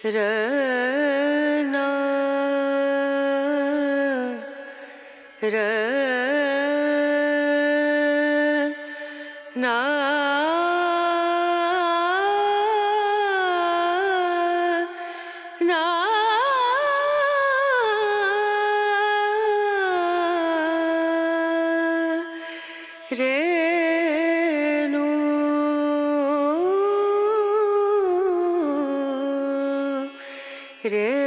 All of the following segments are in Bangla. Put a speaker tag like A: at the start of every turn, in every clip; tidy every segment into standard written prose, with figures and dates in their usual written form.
A: रना रना ना Renu Renu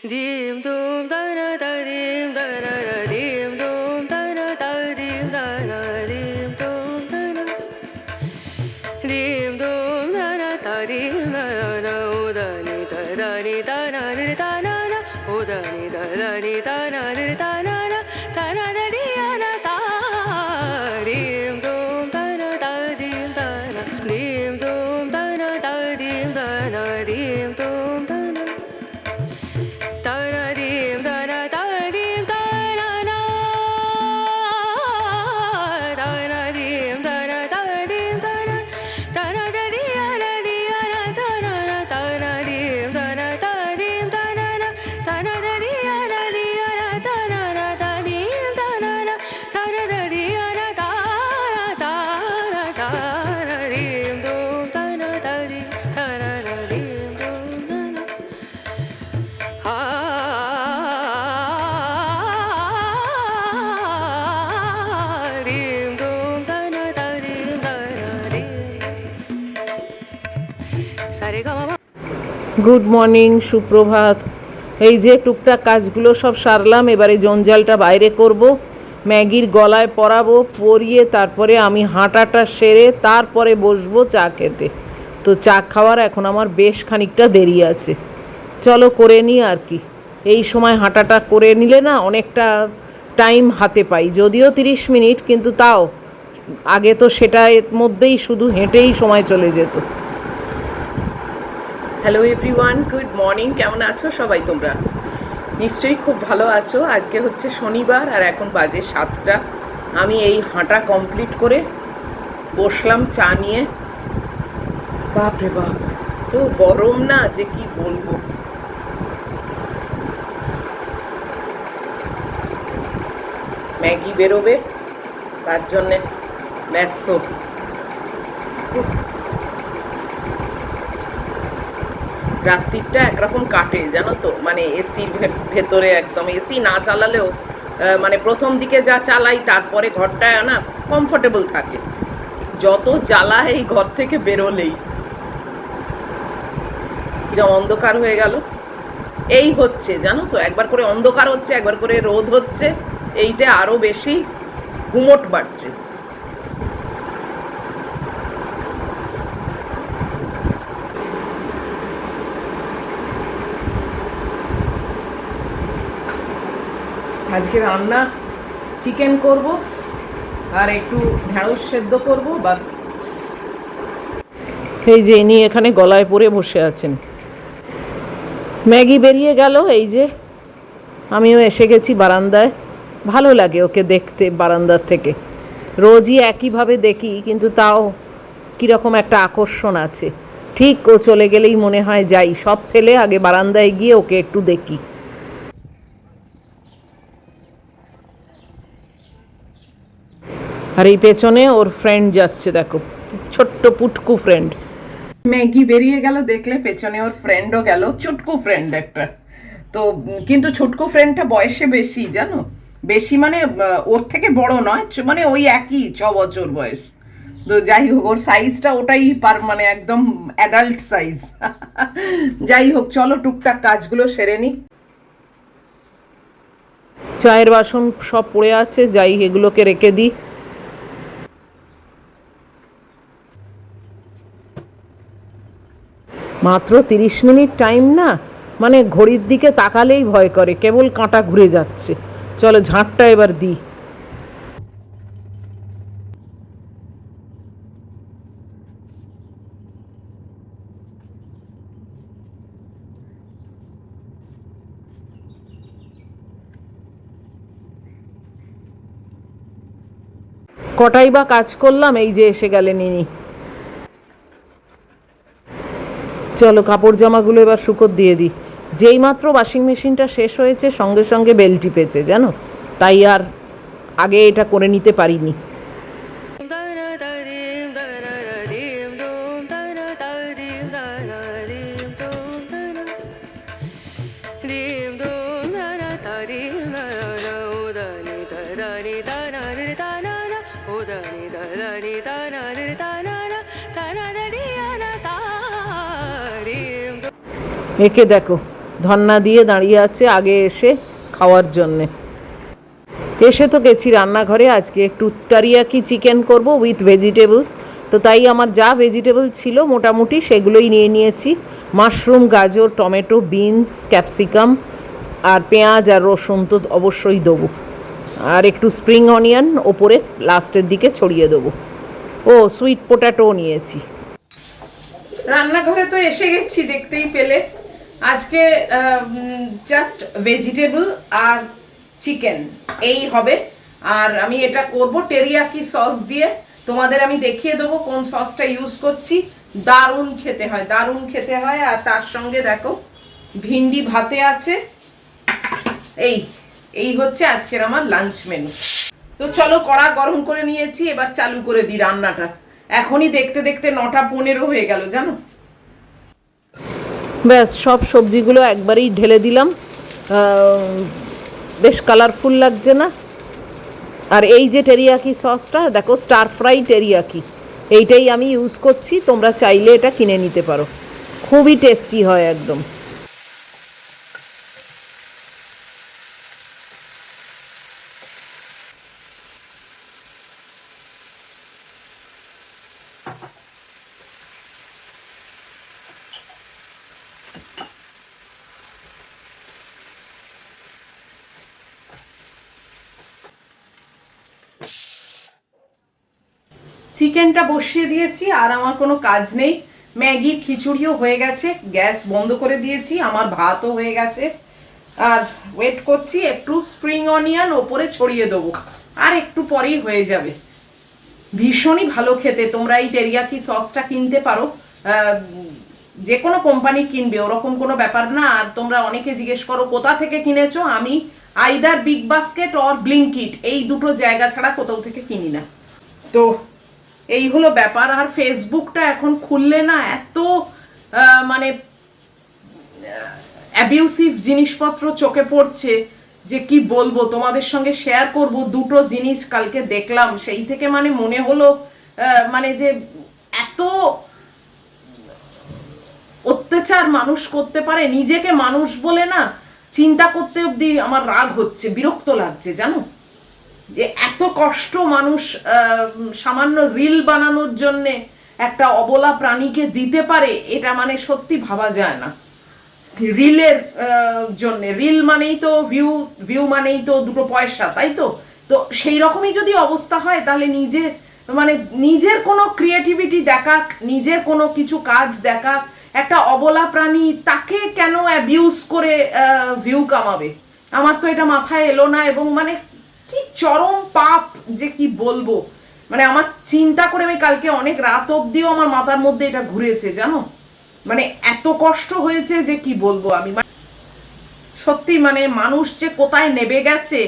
A: dim dum da na da dim da na na dim dum da na da dim da na dim dum da na dim dum da na da dim da na o da ni da na di da na na o da ni da na di da na na da na da di na da dim dum da na da dim da na dim dum da na da dim da na dim dum da na da na dim da na da dim da na na da na dim da na da dim da na da na da di na da na na da na dim da na da dim da na na da na da di na da na na da dim da na na da na da di na da da da na dim dum da na da di da na na dim dum da na dim dum da na da dim da na dim সারে গা মা
B: গুড মর্নিং, সুপ্রভাত। এই যে টুকটাক কাজগুলো সব সারলাম, এবারে জঞ্জালটা বাইরে করব, ম্যাগির গলায় পরাবো, পরিয়ে তারপরে আমি হাঁটাটা সেরে তারপরে বসবো চা খেতে। তো চা খাওয়ার এখন আমার বেশ খানিকটা দেরি আছে, চলো করে নিই আর কি। এই সময় হাঁটাটা করে নিলে না অনেকটা টাইম হাতে পাই, যদিও 30 মিনিট, কিন্তু তাও আগে তো সেটা এর মধ্যেই শুধু হেঁটেই সময় চলে যেত। Hello everyone, good morning. কেমন আছো সবাই? তোমরা নিশ্চয়ই খুব ভালো আছো। আজকে হচ্ছে শনিবার আর এখন বাজে 7টা। আমি এই হাঁটা কমপ্লিট করে বসলাম চা নিয়ে। বাপরে বাপ, তো গরম না যে কি বলবো। ম্যাগি বেরোবে, তার জন্যে ব্যস্ত। রাত্রিটা একরকম কাটে জানো তো, মানে এসির ভেতরে, একদম এসি না চালালেও মানে প্রথম দিকে যা চালাই তারপরে ঘরটায় না কমফোর্টেবল থাকে। যত জ্বালা এই ঘর থেকে বেরোলেই কিরকম অন্ধকার হয়ে গেল। এই হচ্ছে জানো তো, একবার করে অন্ধকার হচ্ছে, একবার করে রোদ হচ্ছে, এইতে আরো বেশি গুমট বাড়ছে। আজকে রান্না চিকেন করব আর একটু ঢেঁড়স সেদ্ধ করব, বাস। এই যে ইনি এখানে গলায় পরে বসে আছেন। ম্যাগি বেরিয়ে গেল, এই যে আমিও এসে গেছি বারান্দায়। ভালো লাগে ওকে দেখতে বারান্দার থেকে, রোজই একইভাবে দেখি, কিন্তু তাও কীরকম একটা আকর্ষণ আছে। ঠিক ও চলে গেলেই মনে হয় যাই, সব ফেলে আগে বারান্দায় গিয়ে ওকে একটু দেখি। আর এই পেছনে ওর ফ্রেন্ড যাচ্ছে, দেখো, ছোট্ট পুটকু ফ্রেন্ড। ম্যাগি বেরিয়ে গেল দেখলে, পেছনে ওর ফ্রেন্ডও গেল, চুটকু ফ্রেন্ড একটা। তো কিন্তু ছুটকু ফ্রেন্ডটা বয়সে বেশি, জানো, বেশি মানে ওর থেকে বড় নয়, মানে ওই একই 6 বছর বয়স। তো যাই হোক, ওর সাইজটা ওটাই মানে একদম অ্যাডাল্ট সাইজ। যাই হোক, চলো টুকটাক কাজগুলো সেরে নি। চায়ের বাসন সব পড়ে আছে, যাই এগুলোকে রেখে দিই। মাত্র 30 মিনিট টাইম না, মানে ঘড়ির দিকে তাকালেই ভয় করে, কেবল কাঁটা ঘুরে যাচ্ছে। চলো ঝাঁটটা এবার দিই। কটাই বা কাজ করলাম, এই যে এসে গেলেন ইনি। চলো কাপড় জামাগুলো এবার শুকোত দিয়ে দিই। যেই মাত্র ওয়াশিং মেশিনটা শেষ হয়েছে সঙ্গে সঙ্গে বেল টিপেছে জানো, তাই আর আগে এটা করে নিতে পারিনি। একে দেখো ধন্না দিয়ে দাঁড়িয়ে আছে আগে এসে খাওয়ার জন্যে। এসে তো গেছি রান্নাঘরে, আজকে একটু টারিয়াকি চিকেন করব উইথ ভেজিটেবল। তো তাই আমার যা ভেজিটেবল ছিল মোটামুটি সেগুলোই নিয়ে নিয়েছি। মাশরুম, গাজর, টমেটো, বিনস, ক্যাপসিকাম আর পেঁয়াজ আর রসুন তো অবশ্যই দেবো, আর একটু স্প্রিং অনিয়ন ওপরে লাস্টের দিকে ছড়িয়ে দেবো। ও সুইট পোটাটোও নিয়েছি। রান্নাঘরে তো এসে গেছি, দেখতেই পেলে। আজকে জাস্ট ভেজিটেবল আর চিকেন এই হবে। আর আমি এটা করব টেরিয়াকি সস দিয়ে। তোমাদের আমি দেখিয়ে দেবো কোন সসটা ইউজ করছি। দারুণ খেতে হয়, দারুণ খেতে হয়। আর তার সঙ্গে দেখো ভিন্ডি ভাতে আছে। এই হচ্ছে আজকের আমার লাঞ্চ মেনু। তো চলো কড়া গরম করে নিয়েছি, এবার চালু করে দিই রান্নাটা। এখনই দেখতে দেখতে 9:15 হয়ে গেল জানো। ব্যাস সব সবজিগুলো একবারেই ঢেলে দিলাম, বেশ কালারফুল লাগছে না? আর এই যে টেরিয়াকি সসটা দেখো, স্টার ফ্রাই টেরিয়াকি, এইটাই আমি ইউজ করছি। তোমরা চাইলে এটা কিনে নিতে পারো, খুবই টেস্টি হয় একদম। চিকেনটা বসিয়ে দিয়েছি আর আমার কোনো কাজ নেই। ম্যাগির খিচুড়িও হয়ে গেছে, গ্যাস বন্ধ করে দিয়েছি, আমার ভাতও হয়ে গেছে। আর ওয়েট করছি একটু স্প্রিং অনিয়ন ওপরে ছড়িয়ে দেবো, আর একটু পরেই হয়ে যাবে। ভীষণই ভালো খেতে। তোমরা এই টেরিয়াকি সসটা কিনতে পারো, যে কোনো কোম্পানি কিনবে, ওরকম কোনো ব্যাপার না। আর তোমরা অনেকে জিজ্ঞেস করো কোথা থেকে কিনেছো, আমি either big basket or Blinkit, এই দুটো জায়গা ছাড়া কোথাও থেকে কিনি না। তো এই হলো ব্যাপার। আর ফেসবুকটা এখন খুললে না এত মানে অ্যাবিউসিভ জিনিসপত্র চোখে পড়ছে যে কি বলবো। তোমাদের সঙ্গে শেয়ার করব দুটো জিনিস কালকে দেখলাম, সেই থেকে মানে মনে হলো মানে যে এত অত্যাচার মানুষ করতে পারে, নিজেকে মানুষ বলে না চিন্তা করতে অব্দি আমার রাগ হচ্ছে, বিরক্ত লাগছে জানো। যে এত কষ্ট মানুষ সামান্য রিল বানানোর জন্যে একটা অবলা প্রাণীকে দিতে পারে, এটা মানে সত্যি ভাবা যায় না। রিলের জন্যে, রিল মানেই তো ভিউ মানেই তো দুটো পয়সা, তাই তো? তো সেই রকমই যদি অবস্থা হয় তাহলে নিজের কোনো ক্রিয়েটিভিটি দেখাক, নিজের কোনো কিছু কাজ দেখাক, একটা অবলা প্রাণী তাকে কেন অ্যাবিউজ করে ভিউ কামাবে? আমার তো এটা মাথায় এলো না। এবং মানে কি চরম পাপ যে কি বলবো, মানে আমার চিন্তা করে আমি কালকে অনেক রাত অবধিও আমার মাথার মধ্যে এটা ঘুরেছে জানো। মানে এত কষ্ট হয়েছে যে কি বলবো আমি। সত্যি মানে মানুষ যে কোথায় নেবে গেছে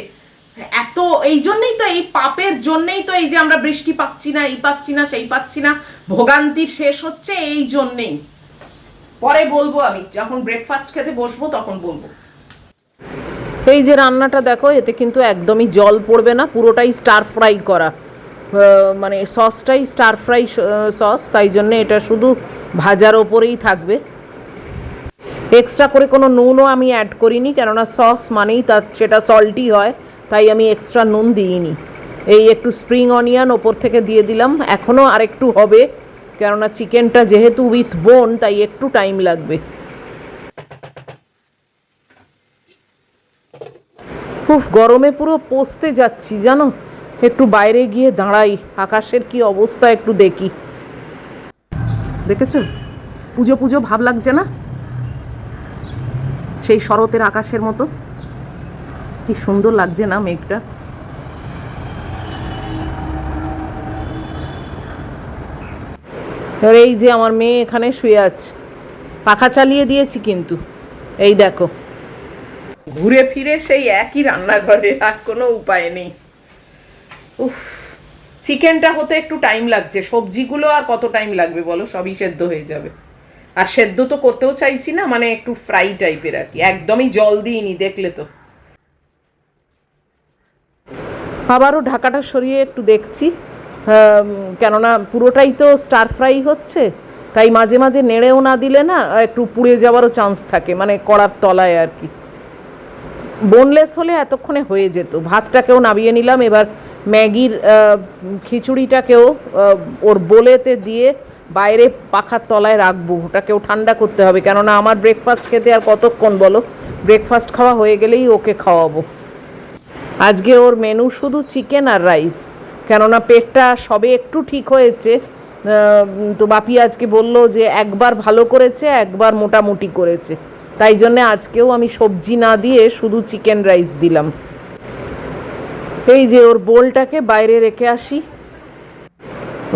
B: এত, এই জন্যই তো, এই পাপের জন্যই তো এই যে আমরা বৃষ্টি পাচ্ছি না, এই পাচ্ছি না, সেই পাচ্ছি না, ভোগান্তি শেষ হচ্ছে এই জন্যেই। পরে বলবো, আমি যখন ব্রেকফাস্ট খেতে বসবো তখন বলবো। এই যে রান্নাটা দেখো, এতে কিন্তু একদমই জল পড়বে না, পুরোটাই স্টার ফ্রাই করা, মানে সসটাই স্টার ফ্রাই সস, তাই জন্য এটা শুধু ভাজার ওপরেই থাকবে। এক্সট্রা করে কোনো নুনও আমি অ্যাড করিনি, কেননা সস মানেই তার সেটা সল্টি হয়, তাই আমি এক্সট্রা নুন দিইনি। এই একটু স্প্রিং অনিয়ন ওপর থেকে দিয়ে দিলাম, এখনও আরেকটু হবে, কেননা চিকেনটা যেহেতু উইথ বোন তাই একটু টাইম লাগবে। খুব গরমে পুরো পচতে যাচ্ছি জানো। একটু বাইরে গিয়ে দাঁড়াই, আকাশের কি অবস্থা একটু দেখি। দেখেছো পুজো পুজো ভাব লাগছে না? সেই শরতের আকাশের মতো কি সুন্দর লাগছে না মেঘটা। এবার এই যে আমার মেয়ে এখানে শুয়ে আছে, পাখা চালিয়ে দিয়েছি কিন্তু এই দেখো ঘুরে ফিরে সেই একই রান্নাঘরে, আর কোনো উপায় নেই। উফ, চিকেনটা হতে একটু টাইম লাগছে, সবজিগুলো আর কত টাইম লাগবে বলো, সবই সেদ্ধ হয়ে যাবে। আর সেদ্ধ তো করতেও চাইছি না, মানে একটু ফ্রাই টাইপের আর কি, একদমই জল দিইনি, দেখলে তো। আবারও ঢাকাটা সরিয়ে একটু দেখছি, কেননা পুরোটাই তো স্টার ফ্রাই হচ্ছে, তাই মাঝে মাঝে নেড়েও না দিলে না একটু পুড়ে যাওয়ারও চান্স থাকে, মানে কড়ার তলায় আর কি। বোনলেস হলে এতক্ষণে হয়ে যেত। ভাতটাকেও নামিয়ে নিলাম, এবার ম্যাগির খিচুড়িটাকেও ওর বোলেতে দিয়ে বাইরে পাখার তলায় রাখবো, ওটাকেও ঠান্ডা করতে হবে, কেননা আমার ব্রেকফাস্ট খেতে আর কতক্ষণ বলো, ব্রেকফাস্ট খাওয়া হয়ে গেলেই ওকে খাওয়াবো। আজকে ওর মেনু শুধু চিকেন আর রাইস, কেননা পেটটা সবে একটু ঠিক হয়েছে। তো বাপি আজকে বললো যে একবার ভালো করেছে, একবার মোটামুটি করেছে, তাই জন্যে আজকেও আমি সবজি না দিয়ে শুধু চিকেন রাইস দিলাম। এই যে ওর বোলটাকে বাইরে রেখে আসি,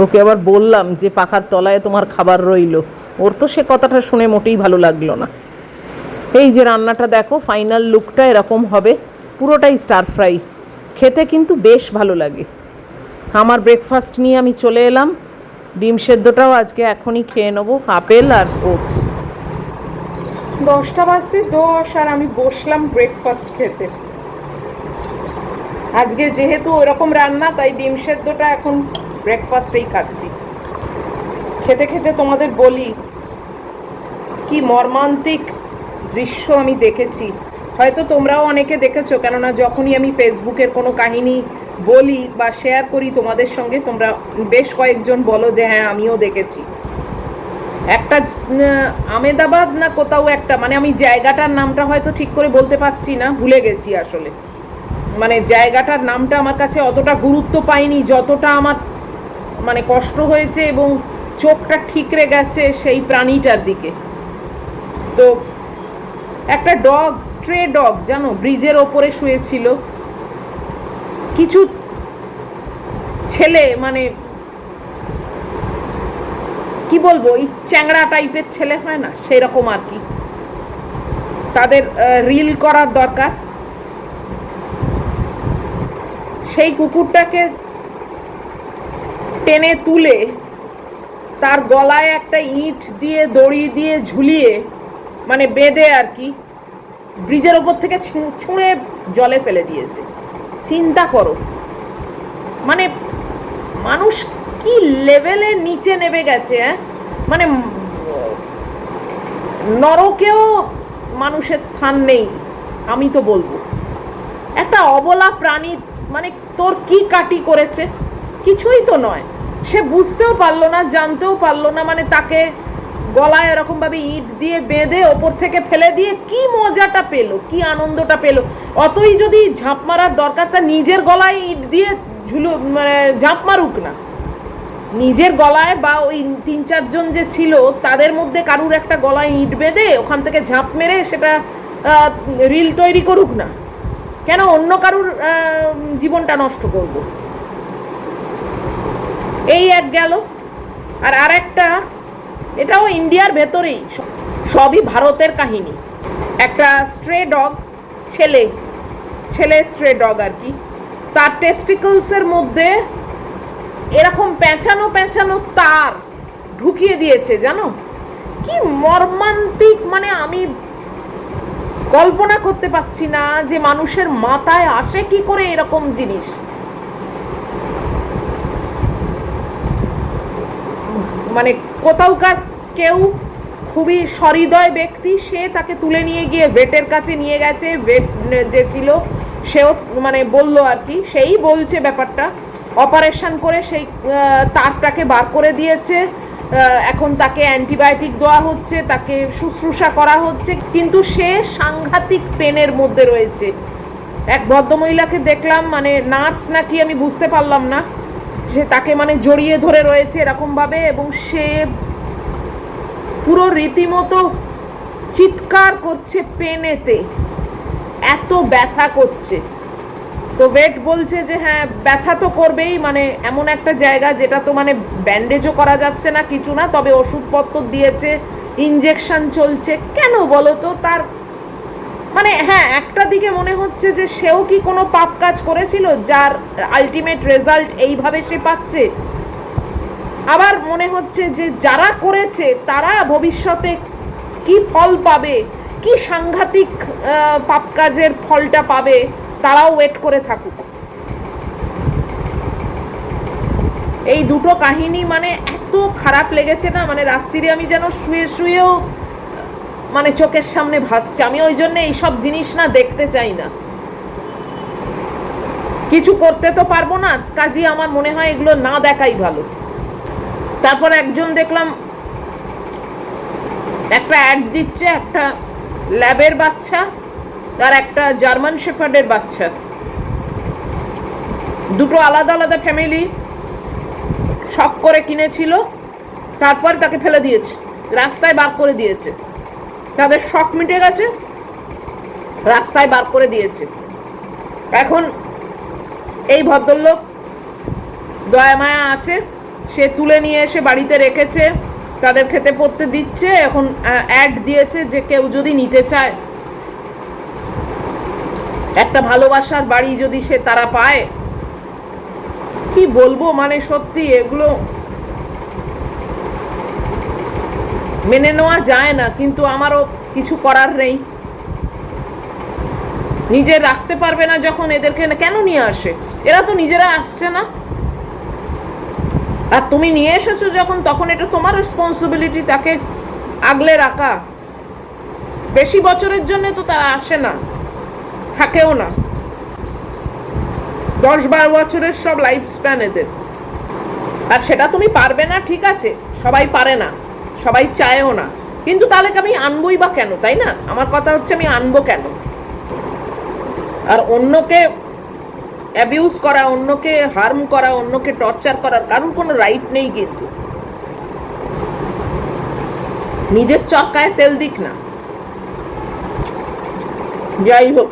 B: ওকে আবার বললাম যে পাখার তলায় তোমার খাবার রইলো, ওর তো সে কথাটা শুনে মোটেই ভালো লাগলো না। এই যে রান্নাটা দেখো, ফাইনাল লুকটা এরকম হবে, পুরোটাই স্টার ফ্রাই, খেতে কিন্তু বেশ ভালো লাগে। আমার ব্রেকফাস্ট নিয়ে আমি চলে এলাম, ডিম সেদ্ধটাও আজকে এখনই খেয়ে নেবো, আপেল আর ওটস। 10:10 আর আমি বসলাম ব্রেকফাস্ট খেতে। আজকে যেহেতু ওরকম রান্না, তাই ডিম সেদ্ধটা এখন ব্রেকফাস্টেই খাচ্ছি। খেতে খেতে তোমাদের বলি কি মর্মান্তিক দৃশ্য আমি দেখেছি, হয়তো তোমরাও অনেকে দেখেছো, কেননা যখনই আমি ফেসবুকের কোনো কাহিনী বলি বা শেয়ার করি তোমাদের সঙ্গে, তোমরা বেশ কয়েকজন বলো যে হ্যাঁ আমিও দেখেছি। একটা আমেদাবাদ না কোথাও একটা, মানে আমি জায়গাটার নামটা হয়তো ঠিক করে বলতে পারছি না, ভুলে গেছি আসলে, মানে জায়গাটার নামটা আমার কাছে অতটা গুরুত্ব পাইনি যতটা আমার মানে কষ্ট হয়েছে এবং চোখটা ঠিকরে গেছে সেই প্রাণীটার দিকে। তো একটা ডগ, স্ট্রে ডগ জানো, ব্রিজের ওপরে শুয়েছিল। কিছু ছেলে, মানে কি বলবো, এই চ্যাংড়া টাইপের ছেলে হয় না, সেই রকম আর কি, তাদের রিল করার দরকার। সেই কুকুরটাকে টেনে তুলে তার গলায় একটা ইট দিয়ে দড়ি দিয়ে ঝুলিয়ে, মানে বেঁধে আর কি, ব্রিজের ওপর থেকে ছুঁড়ে জলে ফেলে দিয়েছে। চিন্তা করো, মানে মানুষ কি লেভেলে নিচে নেমে গেছে, মানে নরকেও মানুষের স্থান নেই আমি তো বলবো। একটা অবলা প্রাণী, মানে তোর কি কাটি করেছে, কিছুই তো নয়, সে বুঝতেও পারলো না, জানতেও পারলো না, মানে তাকে গলায় এরকমভাবে ইট দিয়ে বেঁধে ওপর থেকে ফেলে দিয়ে কি মজাটা পেলো, কি আনন্দটা পেলো। অতই যদি ঝাঁপ মারার দরকার, তা নিজের গলায় ইট দিয়ে মানে ঝাঁপ মারুক না, নিজের গলায়, বা ওই 3-4 জন যে ছিল তাদের মধ্যে কারুর একটা গলায় ইট বেঁধে ওখান থেকে ঝাঁপ মেরে সেটা রিল তৈরি করুক না, কেন অন্য কারুর জীবনটা নষ্ট করব। এই এক গেল। আর আরেকটা, এটাও ইন্ডিয়ার ভেতরেই, সবই ভারতের কাহিনী। একটা স্ট্রে ডগ, ছেলে স্ট্রে ডগ আর কি, তার টেস্টিকলসের মধ্যে এরকম পেঁচানো তার ঢুকিয়ে দিয়েছে, জানো কি মর্মান্তিক, মানে আমি কল্পনা করতে পারছি না যে মানুষের মাথায় আসে কি করে এরকম জিনিস। মানে কোথাওকার কেউ খুবই সহৃদয় ব্যক্তি, সে তাকে তুলে নিয়ে গিয়ে ভেটের কাছে নিয়ে গেছে, ভেট যে ছিল সেও মানে বলল আর কি, সেই বলছে ব্যাপারটা, অপারেশন করে সেই তারটাকে বার করে দিয়েছে, এখন তাকে অ্যান্টিবায়োটিক দেওয়া হচ্ছে, তাকে শুশ্রূষা করা হচ্ছে, কিন্তু সে সাংঘাতিক পেনের মধ্যে রয়েছে। এক ভদ্রমহিলাকে দেখলাম, মানে নার্স নাকি আমি বুঝতে পারলাম না, সে তাকে মানে জড়িয়ে ধরে রয়েছে এরকমভাবে, এবং সে পুরো রীতিমতো চিৎকার করছে পেনেতে, এত ব্যথা করছে। তো ওয়েট বলছে যে হ্যাঁ ব্যথা তো করবেই, মানে এমন একটা জায়গা যেটা তো মানে ব্যান্ডেজও করা যাচ্ছে না, কিছু না, তবে ওষুধপত্র দিয়েছে, ইনজেকশন চলছে। কেন বলো তো? তার মানে হ্যাঁ একটা দিকে মনে হচ্ছে যে সেও কি কোনো পাপ কাজ করেছিল যার আলটিমেট রেজাল্ট এইভাবে সে পাচ্ছে। আবার মনে হচ্ছে যে যারা করেছে তারা ভবিষ্যতে কি ফল পাবে, কি সাংঘাতিক পাপ কাজের ফলটা পাবে, তারাও ওয়েট করে থাকুক। এই দুটো কাহিনী মানে এত খারাপ লেগেছে না, মানে রাত্রিরে আমি যেন শুয়ে শুয়েও মানে চোখের সামনে ভাসছে। আমি ওই জন্য এইসব জিনিস না দেখতে চাই না, কিছু করতে তো পারবো না, কাজে আমার মনে হয় এগুলো না দেখাই ভালো। তারপর একজন দেখলাম একটা অ্যাড দিচ্ছে, একটা ল্যাবের বাচ্চা আর একটা জার্মান শেফার্ডের বাচ্চা, দুটো আলাদা আলাদা ফ্যামিলি শখ করে কিনেছিল, তারপর তাকে ফেলে দিয়েছে, রাস্তায় বার করে দিয়েছে। তাদের শখ মিটে গেছে, রাস্তায় বার করে দিয়েছে। এখন এই ভদ্রলোক দয়া মায়া আছে, সে তুলে নিয়ে এসে বাড়িতে রেখেছে, তাদের খেতে পড়তে দিচ্ছে। এখন অ্যাড দিয়েছে যে কেউ যদি নিতে চায়, একটা ভালোবাসার বাড়ি যদি সে তারা পায়। কি বলবো, মানে সত্যি এগুলো মেনে নেওয়া যায় না, কিন্তু আমারও কিছু করার নেই। নিজে রাখতে পারবে না যখন এদেরকে কেন নিয়ে আসে? এরা তো নিজেরা আসছে না, আর তুমি নিয়ে এসেছো যখন, তখন এটা তোমার রেসপন্সিবিলিটি তাকে আগলে রাখা। বেশি বছরের জন্য তো তারা আসে না, থাকেও না। 10-12 বছরের সব লাইফ স্প্যান এদের। আর সেটা তুমি পারবে না, ঠিক আছে, সবাই পারে না, সবাই চায়ও না, কিন্তু তাহলে আমি আনবই বা কেন, তাই না? আমার কথা হচ্ছে আমি আনবো কেন? আর অন্যকে অ্যাবিউজ করা, অন্যকে হার্ম করা, অন্যকে টর্চার করার কারোর কোনো রাইট নেই। কিন্তু নিজের চক্কায় তেল দিক না। যাই হোক,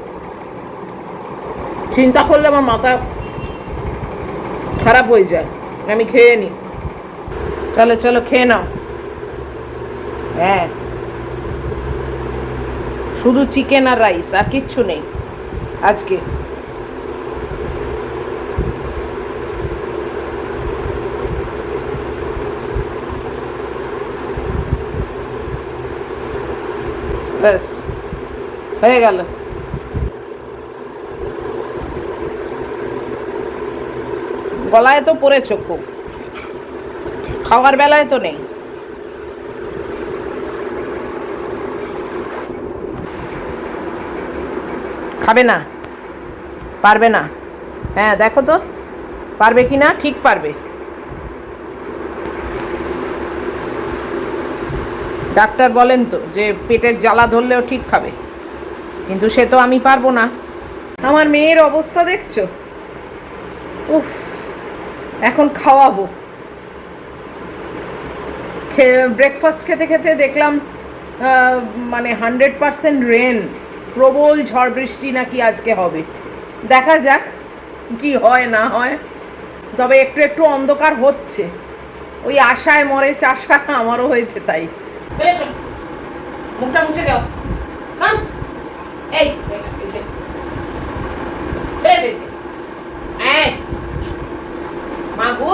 B: চিন্তা করলে আমার মাথা খারাপ হয়ে যায়। আমি খেয়ে নি। চলো চলো খেয়ে নাও। হ্যাঁ, শুধু চিকেন আর রাইস, আর কিচ্ছু নেই আজকে। ব্যাস হয়ে গেল। গলায় তো পড়েছ খুব, খাওয়ার বেলায় তো নেই। খাবে না? পারবে না? হ্যাঁ দেখো তো পারবে কি না। ঠিক পারবে। ডাক্তার বলেন তো যে পেটের জ্বালা ধরলেও ঠিক খাবে, কিন্তু সে তো আমি পারবো না। আমার মেয়ের অবস্থা দেখছো? উফ, এখন খাওয়াবো। ব্রেকফাস্ট খেতে খেতে দেখলাম মানে 100% রেন, প্রবল ঝড় বৃষ্টি নাকি আজকে হবে। দেখা যাক কি হয় না হয়, তবে একটু একটু অন্ধকার হচ্ছে। ওই আশায় মরে চাষা, আমারও হয়েছে তাই। মুখটা মুছে যাও। এই মাগু,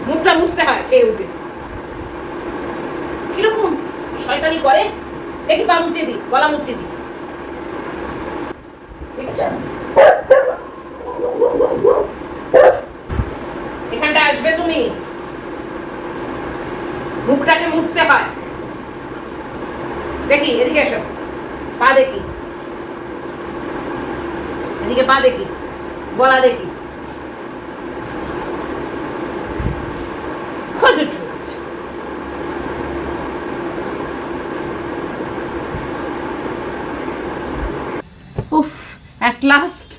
B: মুখটা মুছতে হয় খেয়ে উঠে। কিরকম শয়তানি করে দেখি। পা মুছে দি, গলা মুছে দি। এখানটা আসবে তুমি, মুখটাকে মুছতে হয়। দেখি এদিকে এসো, পা দেখি, এদিকে পা দেখি, গলা দেখি। উফ, অ্যাট লাস্ট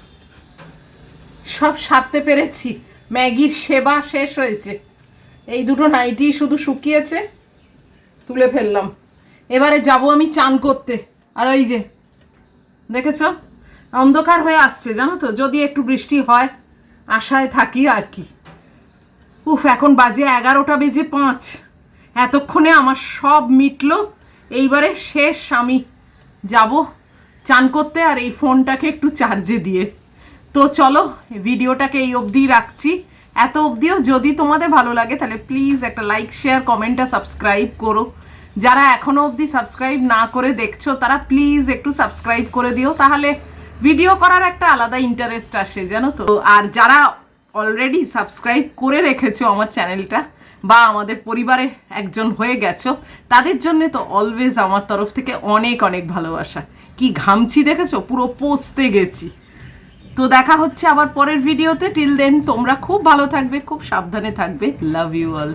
B: সব সারতে পেরেছি। ম্যাগির সেবা শেষ হয়েছে। এই দুটো নাইটি শুধু শুকিয়েছে, তুলে ফেললাম। এবারে যাব আমি চান করতে। আর ওই যে দেখেছ, অন্ধকার হয়ে আসছে জানো তো, যদি একটু বৃষ্টি হয় আশায় থাকি আর কি। উফ, এখন বাজে 11:05। এতক্ষণে আমার সব মিটলো। এইবারে শেষ, আমি যাব চান করতে আর এই ফোনটাকে একটু চার্জে দিয়ে। তো চলো ভিডিওটাকে এই অবধি রাখছি। এত অবধিও যদি তোমাদের ভালো লাগে তাহলে প্লিজ একটা লাইক, শেয়ার, কমেন্ট আর সাবস্ক্রাইব করো। যারা এখনো অবধি সাবস্ক্রাইব না করে দেখছো তারা প্লিজ একটু সাবস্ক্রাইব করে দিও, তাহলে ভিডিও করার একটা আলাদা ইন্টারেস্ট আসে জানো তো। আর যারা অলরেডি সাবস্ক্রাইব করে রেখেছো আমার চ্যানেলটা বা আমাদের পরিবারে একজন হয়ে গেছো, তাদের জন্য তো অলওয়েজ আমার তরফ থেকে অনেক অনেক ভালোবাসা। কি ঘামছি দেখেছো, পুরো পচতে গেছি। তো দেখা হচ্ছে আবার পরের ভিডিওতে। টিল দেন তোমরা খুব ভালো থাকবে, খুব সাবধানে থাকবে। Love you all.